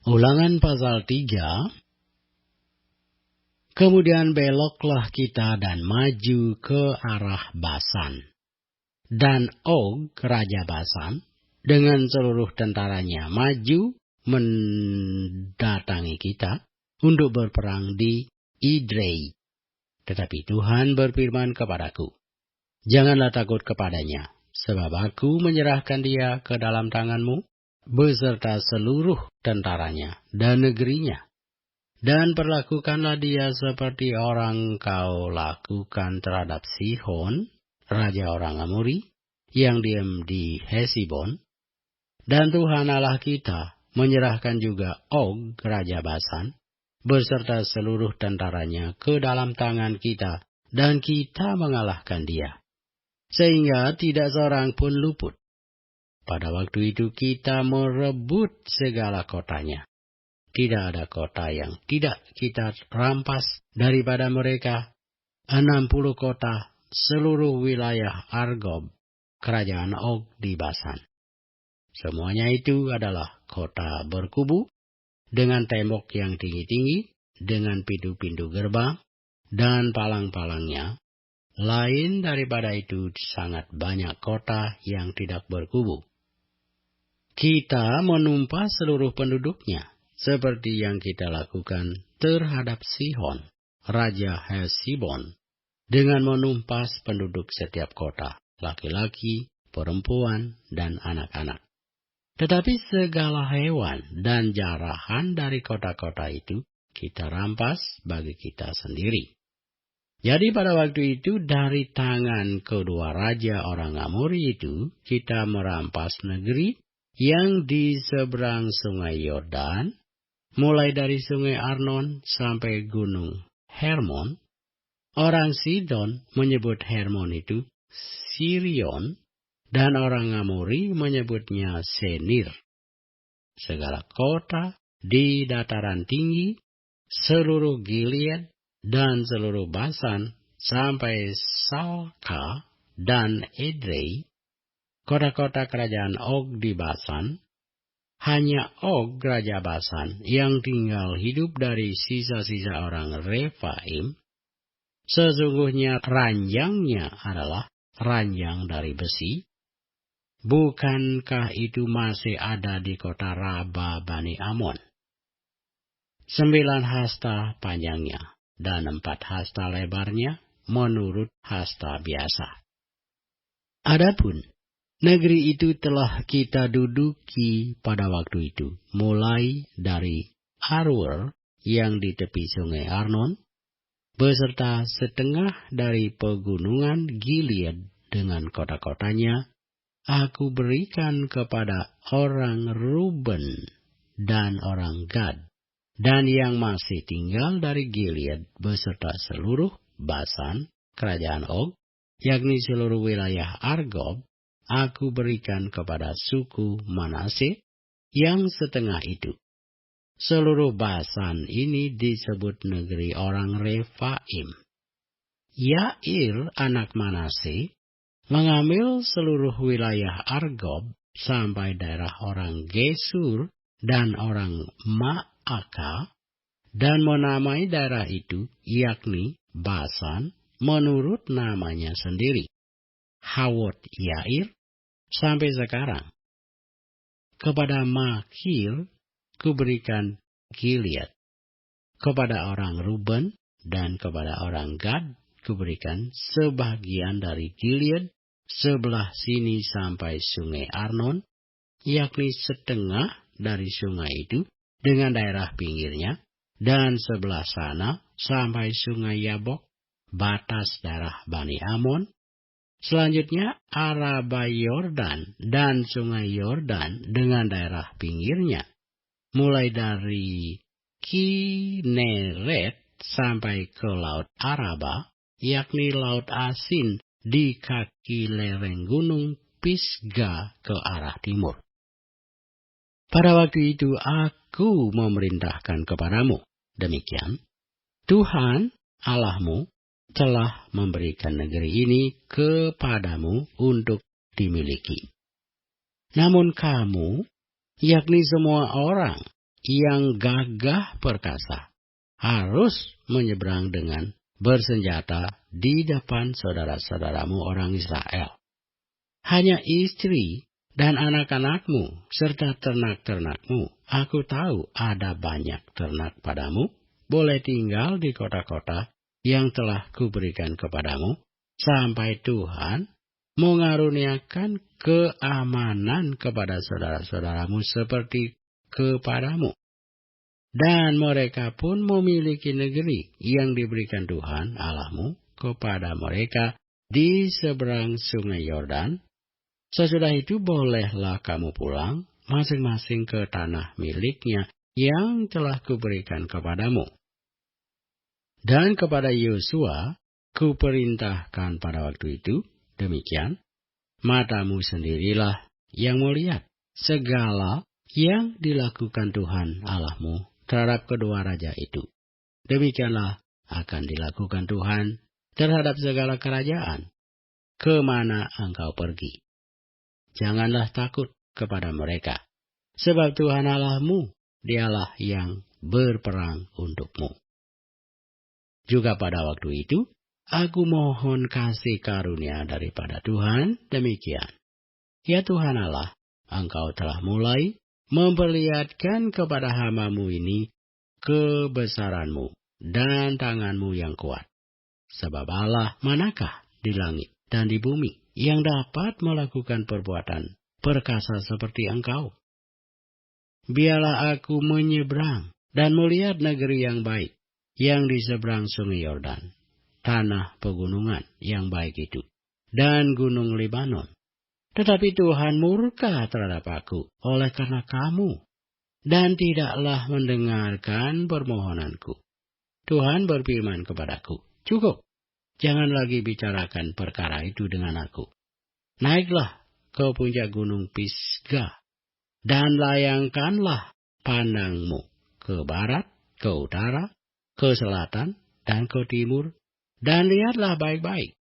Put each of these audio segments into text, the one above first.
Ulangan pasal 3. Kemudian beloklah kita dan maju ke arah Basan. Dan Og, raja Basan, dengan seluruh tentaranya maju mendatangi kita untuk berperang di Idrei. Tetapi Tuhan berfirman kepadaku, janganlah takut kepadanya, sebab aku menyerahkan dia ke dalam tanganmu, beserta seluruh tentaranya dan negerinya. Dan perlakukanlah dia seperti orang kau lakukan terhadap Sihon, raja orang Amori, yang diam di Hesibon. Dan Tuhan Allah kita menyerahkan juga Og, raja Basan, beserta seluruh tentaranya ke dalam tangan kita, dan kita mengalahkan dia, sehingga tidak seorang pun luput. Pada waktu itu kita merebut segala kotanya. Tidak ada kota yang tidak kita rampas daripada mereka. 60 kota seluruh wilayah Argob, kerajaan Og di Basan. Semuanya itu adalah kota berkubu, dengan tembok yang tinggi-tinggi, dengan pintu-pintu gerbang, dan palang-palangnya. Lain daripada itu sangat banyak kota yang tidak berkubu. Kita menumpas seluruh penduduknya, seperti yang kita lakukan terhadap Sihon, raja Hesibon, dengan menumpas penduduk setiap kota, laki-laki, perempuan, dan anak-anak. Tetapi segala hewan dan jarahan dari kota-kota itu kita rampas bagi kita sendiri. Jadi pada waktu itu dari tangan kedua raja orang Amori itu kita merampas negeri yang di seberang sungai Yordan, mulai dari sungai Arnon sampai gunung Hermon. Orang Sidon menyebut Hermon itu Sirion, dan orang Amori menyebutnya Senir. Segala kota di dataran tinggi, seluruh Gilead, dan seluruh Basan, sampai Salka dan Edrei, kota-kota kerajaan Og di Basan. Hanya Og, raja Basan, yang tinggal hidup dari sisa-sisa orang Refaim. Sesungguhnya ranjangnya adalah ranjang dari besi. Bukankah itu masih ada di kota Raba Bani Amon? 9 hasta panjangnya dan 4 hasta lebarnya menurut hasta biasa. Adapun negeri itu telah kita duduki pada waktu itu, mulai dari Aroer yang di tepi sungai Arnon, beserta setengah dari pegunungan Gilead dengan kota-kotanya, aku berikan kepada orang Ruben dan orang Gad, dan yang masih tinggal dari Gilead beserta seluruh Basan, kerajaan Og, yakni seluruh wilayah Argob, aku berikan kepada suku Manase yang setengah itu. Seluruh Basan ini disebut negeri orang Refaim. Yair, anak Manase, mengambil seluruh wilayah Argob sampai daerah orang Gesur dan orang Ma'aka, dan menamai daerah itu, yakni Basan, menurut namanya sendiri, Hawot Yair, sampai sekarang. Kepada Makir kuberikan Gilead, kepada orang Ruben dan kepada orang Gad kuberikan sebagian dari Gilead sebelah sini sampai sungai Arnon, yakni setengah dari sungai itu dengan daerah pinggirnya, dan sebelah sana sampai sungai Yabok, batas daerah Bani Amon. Selanjutnya Araba Yordan dan sungai Yordan dengan daerah pinggirnya, mulai dari Kineret sampai ke Laut Araba, yakni Laut Asin di kaki lereng gunung Pisga ke arah timur. Pada waktu itu aku memerintahkan kepadamu, demikian, Tuhan Allahmu telah memberikan negeri ini kepadamu untuk dimiliki. Namun kamu, yakni semua orang yang gagah perkasa harus menyeberang dengan bersenjata di depan saudara-saudaramu orang Israel. Hanya istri dan anak-anakmu serta ternak-ternakmu, aku tahu ada banyak ternak padamu, boleh tinggal di kota-kota yang telah kuberikan kepadamu, sampai Tuhan mengaruniakan keamanan kepada saudara-saudaramu seperti kepadamu. Dan mereka pun memiliki negeri yang diberikan Tuhan Allahmu kepada mereka di seberang sungai Yordan. Sesudah itu bolehlah kamu pulang masing-masing ke tanah miliknya yang telah kuberikan kepadamu. Dan kepada Yosua kuperintahkan pada waktu itu, demikian, matamu sendirilah yang melihat segala yang dilakukan Tuhan Allahmu terhadap kedua raja itu. Demikianlah akan dilakukan Tuhan terhadap segala kerajaan, kemana engkau pergi. Janganlah takut kepada mereka, sebab Tuhan Allahmu, dialah yang berperang untukmu. Juga pada waktu itu, aku mohon kasih karunia daripada Tuhan demikian. Ya Tuhan Allah, engkau telah mulai memperlihatkan kepada hamba-Mu ini kebesaran-Mu dan tangan-Mu yang kuat. Sebab Allah manakah di langit dan di bumi yang dapat melakukan perbuatan perkasa seperti Engkau? Biarlah aku menyeberang dan melihat negeri yang baik yang di seberang sungai Yordan, tanah pegunungan yang baik itu, dan gunung Libanon. Tetapi Tuhan murka terhadap aku oleh karena kamu, dan tidaklah mendengarkan permohonanku. Tuhan berfirman kepadaku, cukup, jangan lagi bicarakan perkara itu dengan aku. Naiklah ke puncak gunung Pisgah, dan layangkanlah pandangmu ke barat, ke utara, ke selatan, dan ke timur, dan lihatlah baik-baik.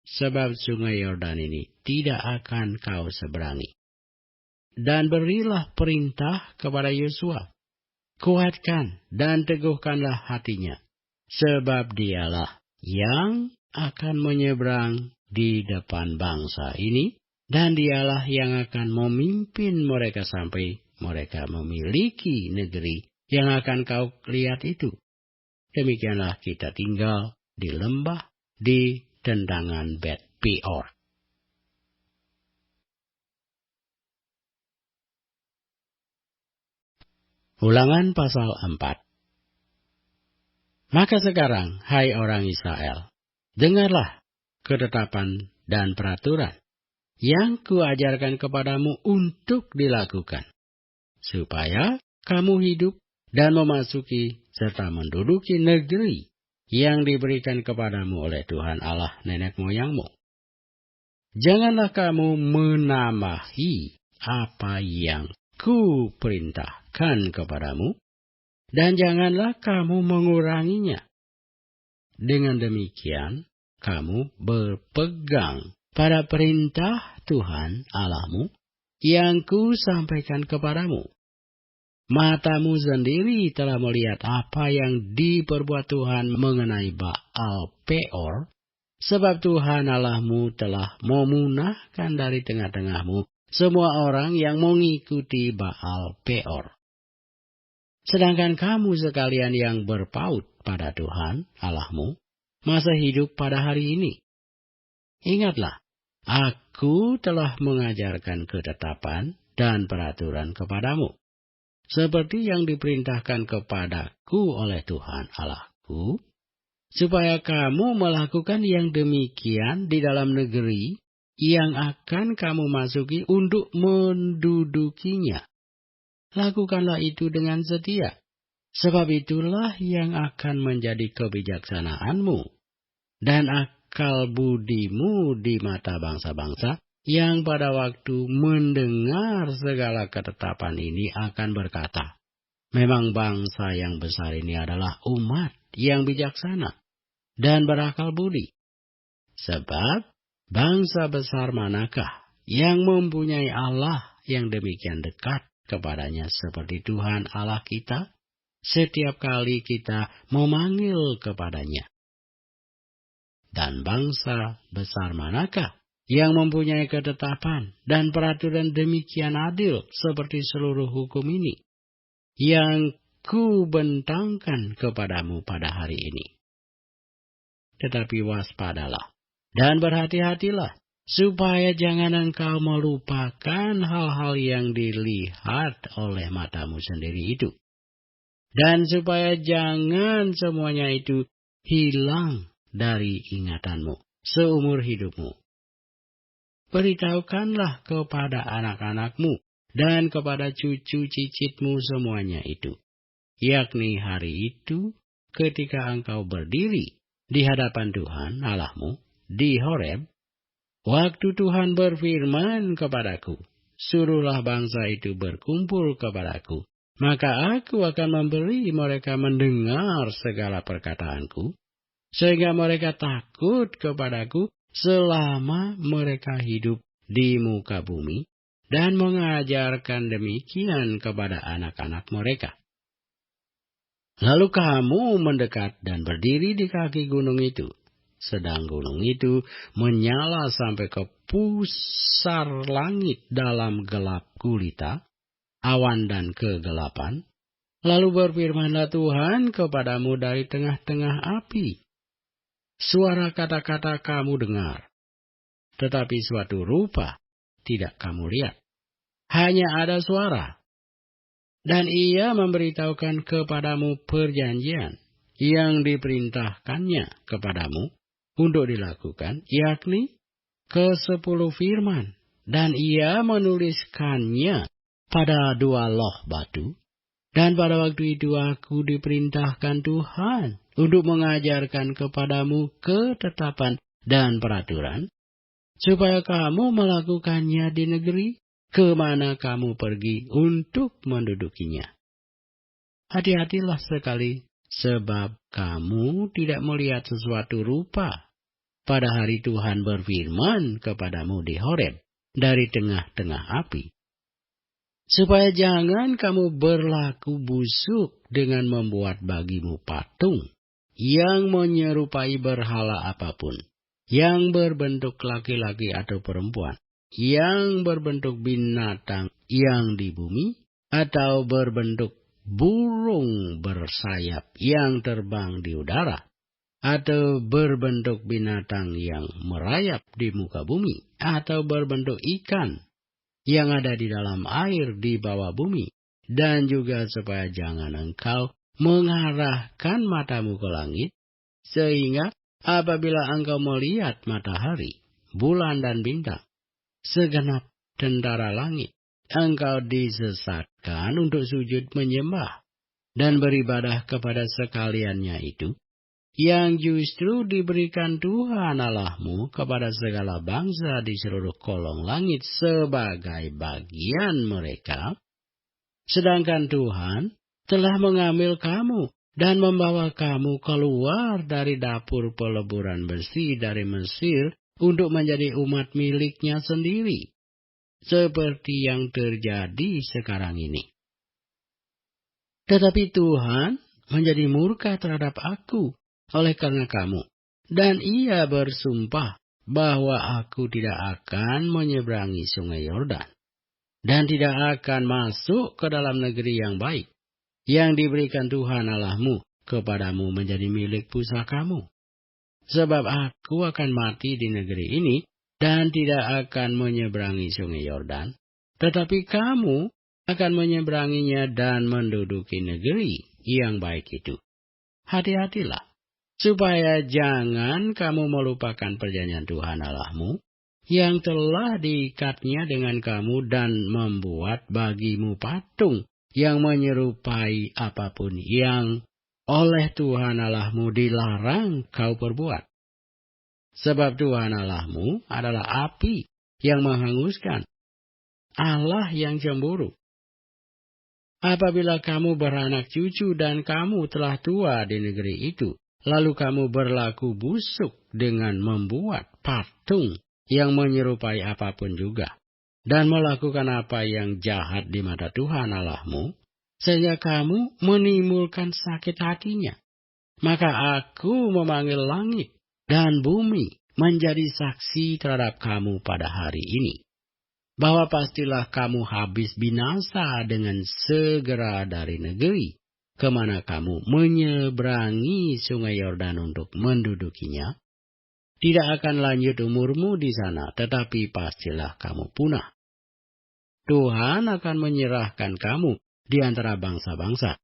Sebab sungai Yordan ini tidak akan kau seberangi. Dan berilah perintah kepada Yosua, kuatkan dan teguhkanlah hatinya, sebab dialah yang akan menyeberang di depan bangsa ini, dan dialah yang akan memimpin mereka sampai mereka memiliki negeri yang akan kau lihat itu. Demikianlah kita tinggal di lembah, di tendangan Bet Peor. Ulangan pasal 4. Maka sekarang, hai orang Israel, dengarlah ketetapan dan peraturan yang kuajarkan kepadamu untuk dilakukan, supaya kamu hidup dan memasuki serta menduduki negeri yang diberikan kepadamu oleh Tuhan Allah nenek moyangmu. Janganlah kamu menambahi apa yang kuperintahkan kepadamu, dan janganlah kamu menguranginya. Dengan demikian, kamu berpegang pada perintah Tuhan Allahmu yang kusampaikan kepadamu. Matamu sendiri telah melihat apa yang diperbuat Tuhan mengenai Baal Peor, sebab Tuhan Allahmu telah memunahkan dari tengah-tengahmu semua orang yang mengikuti Baal Peor. Sedangkan kamu sekalian yang berpaut pada Tuhan Allahmu masih hidup pada hari ini. Ingatlah, aku telah mengajarkan ketetapan dan peraturan kepadamu, seperti yang diperintahkan kepadaku oleh Tuhan Allahku, supaya kamu melakukan yang demikian di dalam negeri yang akan kamu masuki untuk mendudukinya. Lakukanlah itu dengan setia, sebab itulah yang akan menjadi kebijaksanaanmu dan akal budimu di mata bangsa-bangsa yang pada waktu mendengar segala ketetapan ini akan berkata, memang bangsa yang besar ini adalah umat yang bijaksana dan berakal budi. Sebab bangsa besar manakah yang mempunyai Allah yang demikian dekat kepadanya seperti Tuhan Allah kita setiap kali kita memanggil kepadanya? Dan bangsa besar manakah yang mempunyai ketetapan dan peraturan demikian adil seperti seluruh hukum ini yang kubentangkan kepadamu pada hari ini? Tetapi waspadalah dan berhati-hatilah, supaya jangan engkau melupakan hal-hal yang dilihat oleh matamu sendiri itu. Dan supaya jangan semuanya itu hilang dari ingatanmu seumur hidupmu. Beritahukanlah kepada anak-anakmu dan kepada cucu cicitmu semuanya itu, yakni hari itu ketika engkau berdiri di hadapan Tuhan Allahmu di Horeb, waktu Tuhan berfirman kepadaku, suruhlah bangsa itu berkumpul kepadaku, maka aku akan memberi mereka mendengar segala perkataanku, sehingga mereka takut kepadaku selama mereka hidup di muka bumi, dan mengajarkan demikian kepada anak-anak mereka. Lalu kamu mendekat dan berdiri di kaki gunung itu, sedang gunung itu menyala sampai ke pusar langit dalam gelap gulita, awan dan kegelapan. Lalu berfirmanlah Tuhan kepadamu dari tengah-tengah api. Suara kata-kata kamu dengar, tetapi suatu rupa tidak kamu lihat. Hanya ada suara. Dan ia memberitahukan kepadamu perjanjian yang diperintahkannya kepadamu untuk dilakukan, yakni ke-10 firman. Dan ia menuliskannya pada 2 loh batu. Dan pada waktu itu aku diperintahkan Tuhan untuk mengajarkan kepadamu ketetapan dan peraturan, supaya kamu melakukannya di negeri kemana kamu pergi untuk mendudukinya. Hati-hatilah sekali, sebab kamu tidak melihat sesuatu rupa pada hari Tuhan berfirman kepadamu di Horeb dari tengah-tengah api. Supaya jangan kamu berlaku busuk dengan membuat bagimu patung yang menyerupai berhala apapun, yang berbentuk laki-laki atau perempuan, yang berbentuk binatang yang di bumi, atau berbentuk burung bersayap yang terbang di udara, atau berbentuk binatang yang merayap di muka bumi, atau berbentuk ikan yang ada di dalam air di bawah bumi, dan juga supaya jangan engkau mengarahkan matamu ke langit, sehingga apabila engkau melihat matahari, bulan dan bintang, segenap tentara langit, engkau disesatkan untuk sujud menyembah dan beribadah kepada sekaliannya itu, yang justru diberikan Tuhan Allahmu kepada segala bangsa di seluruh kolong langit sebagai bagian mereka, sedangkan Tuhan telah mengambil kamu dan membawa kamu keluar dari dapur peleburan besi dari Mesir untuk menjadi umat miliknya sendiri, seperti yang terjadi sekarang ini. Tetapi Tuhan menjadi murka terhadap aku oleh karena kamu, dan ia bersumpah bahwa aku tidak akan menyeberangi sungai Yordan, dan tidak akan masuk ke dalam negeri yang baik, yang diberikan Tuhan Allahmu kepadamu menjadi milik pusakamu. Sebab aku akan mati di negeri ini, dan tidak akan menyeberangi sungai Yordan, tetapi kamu akan menyeberanginya dan menduduki negeri yang baik itu. Hati-hatilah, supaya jangan kamu melupakan perjanjian Tuhan Allahmu, yang telah diikatnya dengan kamu dan membuat bagimu patung yang menyerupai apapun yang oleh Tuhan Allahmu dilarang kau perbuat. Sebab Tuhan Allahmu adalah api yang menghanguskan, Allah yang cemburu. Apabila kamu beranak cucu dan kamu telah tua di negeri itu, lalu kamu berlaku busuk dengan membuat patung yang menyerupai apapun juga, dan melakukan apa yang jahat di mata Tuhan Allahmu, sehingga kamu menimbulkan sakit hatinya, maka aku memanggil langit dan bumi menjadi saksi terhadap kamu pada hari ini, bahwa pastilah kamu habis binasa dengan segera dari negeri kemana kamu menyeberangi sungai Yordan untuk mendudukinya. Tidak akan lanjut umurmu di sana, tetapi pastilah kamu punah. Tuhan akan menyerahkan kamu di antara bangsa-bangsa,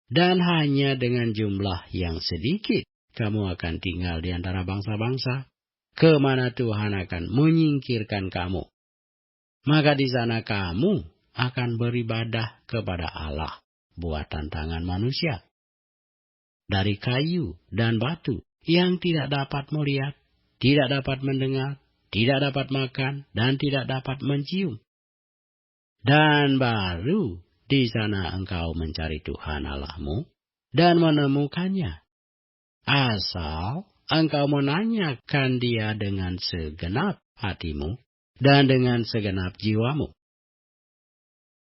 dan hanya dengan jumlah yang sedikit kamu akan tinggal di antara bangsa-bangsa, kemana Tuhan akan menyingkirkan kamu. Maka di sana kamu akan beribadah kepada Allah buatan tangan manusia, dari kayu dan batu yang tidak dapat melihat, tidak dapat mendengar, tidak dapat makan, dan tidak dapat mencium. Dan baru di sana engkau mencari Tuhan Allahmu dan menemukannya, asal engkau menanyakan Dia dengan segenap hatimu dan dengan segenap jiwamu.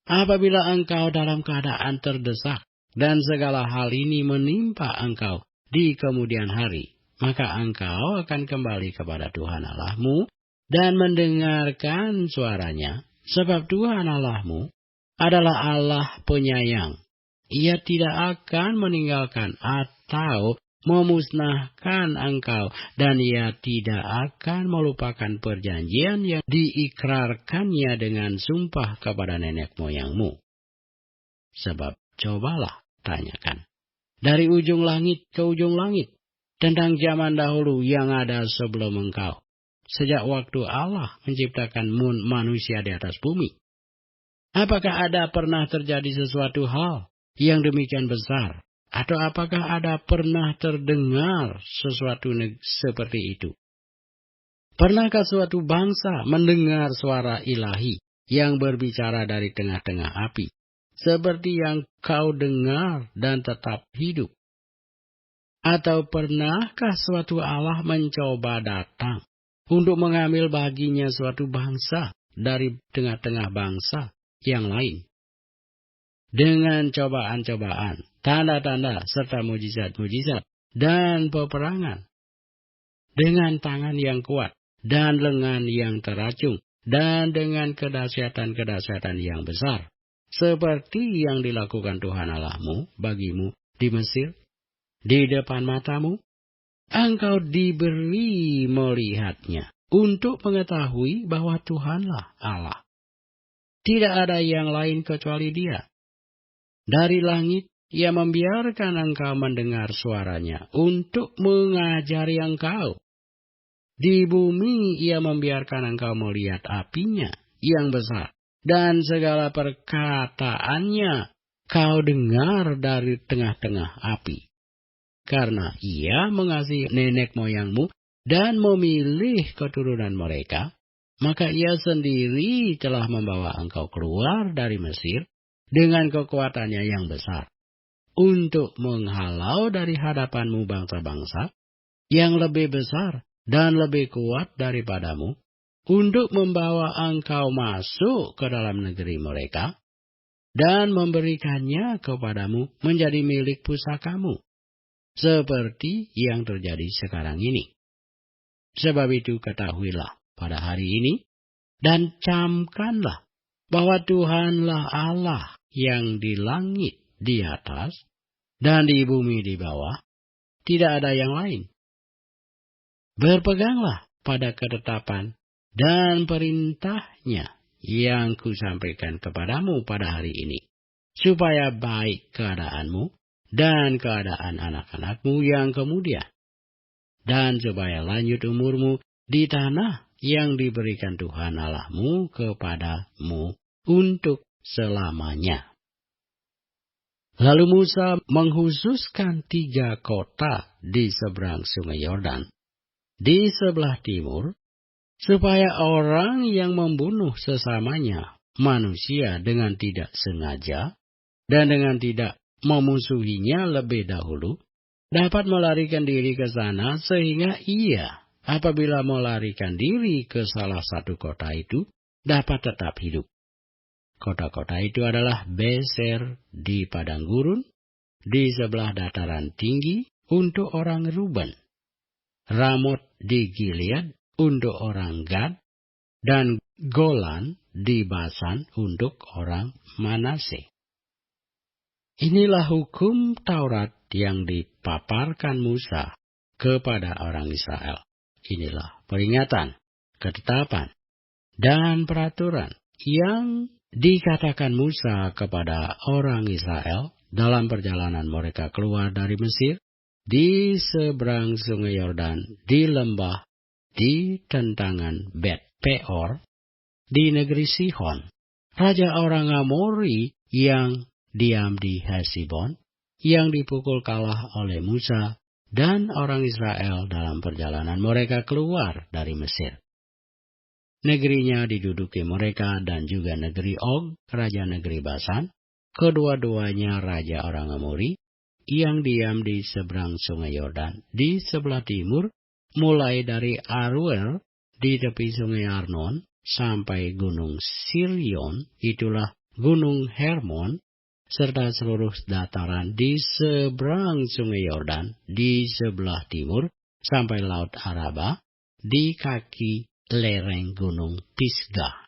Apabila engkau dalam keadaan terdesak dan segala hal ini menimpa engkau di kemudian hari, maka engkau akan kembali kepada Tuhan Allahmu dan mendengarkan suaranya, sebab Tuhan Allahmu adalah Allah penyayang. Ia tidak akan meninggalkan atau memusnahkan engkau, dan Ia tidak akan melupakan perjanjian yang diikrarkannya dengan sumpah kepada nenek moyangmu. Sebab cobalah tanyakan dari ujung langit ke ujung langit tentang zaman dahulu yang ada sebelum engkau, sejak waktu Allah menciptakan manusia di atas bumi. Apakah ada pernah terjadi sesuatu hal yang demikian besar? Atau apakah ada pernah terdengar sesuatu seperti itu? Pernahkah suatu bangsa mendengar suara ilahi yang berbicara dari tengah-tengah api, seperti yang kau dengar dan tetap hidup? Atau pernahkah suatu Allah mencoba datang untuk mengambil baginya suatu bangsa dari tengah-tengah bangsa yang lain? Dengan cobaan-cobaan, tanda-tanda, serta mujizat-mujizat, dan peperangan. Dengan tangan yang kuat, dan lengan yang teracung, dan dengan kedahsyatan-kedahsyatan yang besar. Seperti yang dilakukan Tuhan Allahmu bagimu di Mesir, di depan matamu. Engkau diberi melihatnya untuk mengetahui bahwa Tuhanlah Allah. Tidak ada yang lain kecuali Dia. Dari langit, Ia membiarkan engkau mendengar suaranya untuk mengajari engkau. Di bumi, Ia membiarkan engkau melihat apinya yang besar, dan segala perkataannya kau dengar dari tengah-tengah api. Karena Ia mengasihi nenek moyangmu dan memilih keturunan mereka, maka Ia sendiri telah membawa engkau keluar dari Mesir dengan kekuatannya yang besar, untuk menghalau dari hadapanmu bangsa-bangsa yang lebih besar dan lebih kuat daripadamu, untuk membawa engkau masuk ke dalam negeri mereka, dan memberikannya kepadamu menjadi milik pusakamu, seperti yang terjadi sekarang ini. Sebab itu ketahuilah pada hari ini, dan camkanlah bahwa Tuhanlah Allah yang di langit di atas dan di bumi di bawah, tidak ada yang lain. Berpeganglah pada ketetapan dan perintahnya yang kusampaikan kepadamu pada hari ini, supaya baik keadaanmu dan keadaan anak-anakmu yang kemudian, dan supaya lanjut umurmu di tanah yang diberikan Tuhan Allahmu kepadamu untuk selamanya. Lalu Musa menghususkan 3 kota di seberang sungai Yordan, di sebelah timur, supaya orang yang membunuh sesamanya manusia dengan tidak sengaja dan dengan tidak memusuhinya lebih dahulu, dapat melarikan diri ke sana, sehingga ia apabila melarikan diri ke salah satu kota itu, dapat tetap hidup. Kota-kota itu adalah Beser di padang gurun, di sebelah dataran tinggi untuk orang Ruben, Ramot di Gilead untuk orang Gad, dan Golan di Basan untuk orang Manase. Inilah hukum Taurat yang dipaparkan Musa kepada orang Israel. Inilah peringatan, ketetapan, dan peraturan yang dikatakan Musa kepada orang Israel dalam perjalanan mereka keluar dari Mesir, di seberang sungai Yordan, di lembah, di tentangan Bet Peor, di negeri Sihon, raja orang Amori yang diam di Hesibon, yang dipukul kalah oleh Musa dan orang Israel dalam perjalanan mereka keluar dari Mesir. Negerinya diduduki mereka dan juga negeri Og, raja negeri Basan, kedua-duanya raja orang Amori, yang diam di seberang sungai Yordan, di sebelah timur, mulai dari Aroer di tepi sungai Arnon, sampai gunung Sirion, itulah gunung Hermon, serta seluruh dataran di seberang sungai Yordan, di sebelah timur, sampai laut Araba, di kaki lereng gunung Pisgah.